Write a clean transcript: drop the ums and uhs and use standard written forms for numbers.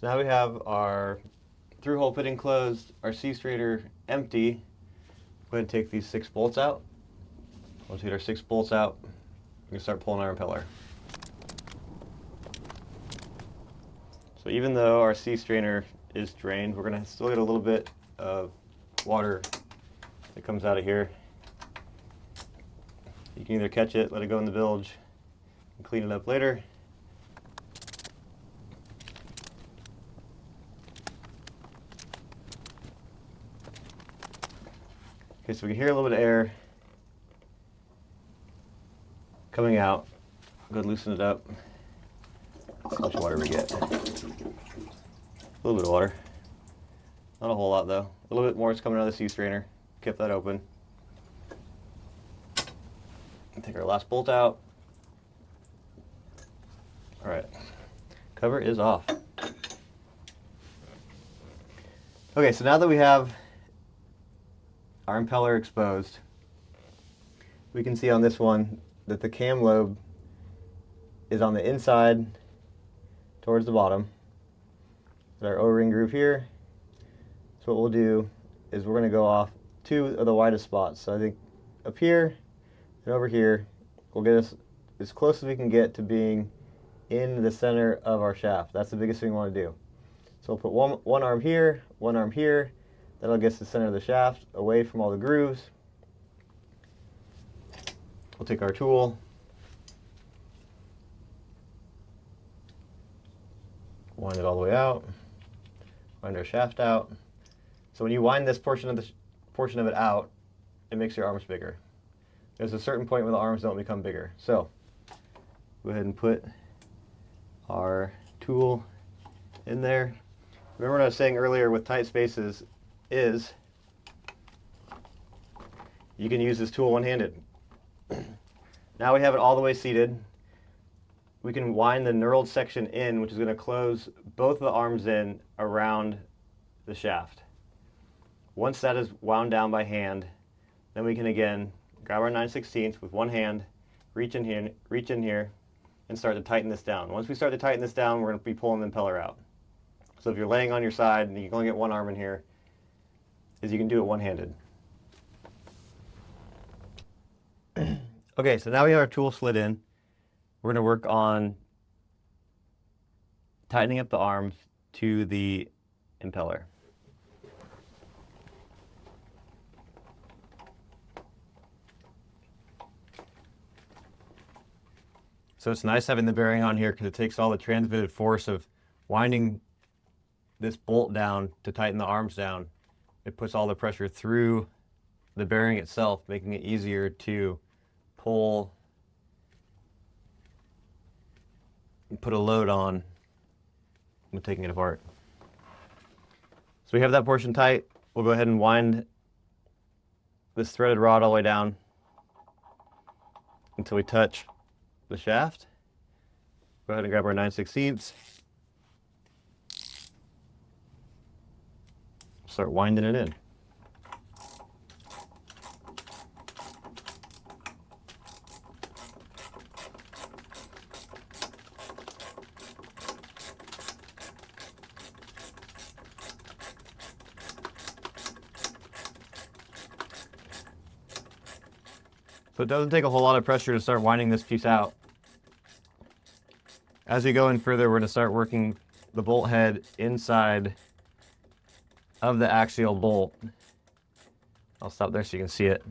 So now we have our through hole fitting closed, our C strainer empty. Go ahead and take these 6 bolts out. Once we get our 6 bolts out, we can start pulling our impeller. So even though our C strainer is drained, we're going to still get a little bit of water that comes out of here. You can either catch it, let it go in the bilge, and clean it up later. Okay, so we can hear a little bit of air coming out. Go ahead and loosen it up. See how much water we get. A little bit of water. Not a whole lot though. A little bit more is coming out of the C strainer. Kept that open. Take our last bolt out. All right, cover is off. Okay, so now that we have our impeller exposed, we can see on this one that the cam lobe is on the inside towards the bottom. Our O-ring groove here. So what we'll do is we're going to go off 2 of the widest spots. So I think up here and over here will get us as close as we can get to being in the center of our shaft. That's the biggest thing we want to do. So we'll put one arm here, one arm here. That'll get us to the center of the shaft, away from all the grooves. We'll take our tool, wind it all the way out, wind our shaft out. So when you wind this portion of it out, it makes your arms bigger. There's a certain point where the arms don't become bigger. So go ahead and put our tool in there. Remember what I was saying earlier with tight spaces is you can use this tool one-handed. Now we have it all the way seated. We can wind the knurled section in, which is going to close both of the arms in around the shaft. Once that is wound down by hand, then we can again grab our 9/16 with one hand, reach in here, and start to tighten this down. Once we start to tighten this down, we're going to be pulling the impeller out. So if you're laying on your side and you can only get one arm in here, is you can do it one-handed. Okay, so now we have our tool slid in. We're going to work on tightening up the arms to the impeller. So it's nice having the bearing on here because it takes all the transmitted force of winding this bolt down to tighten the arms down. It puts all the pressure through the bearing itself, making it easier to pull and put a load on when taking it apart. So we have that portion tight. We'll go ahead and wind this threaded rod all the way down until we touch the shaft. Go ahead and grab our 9/16. Start winding it in. So it doesn't take a whole lot of pressure to start winding this piece out. As we go in further, we're going to start working the bolt head inside of the axial bolt. I'll stop there so you can see it.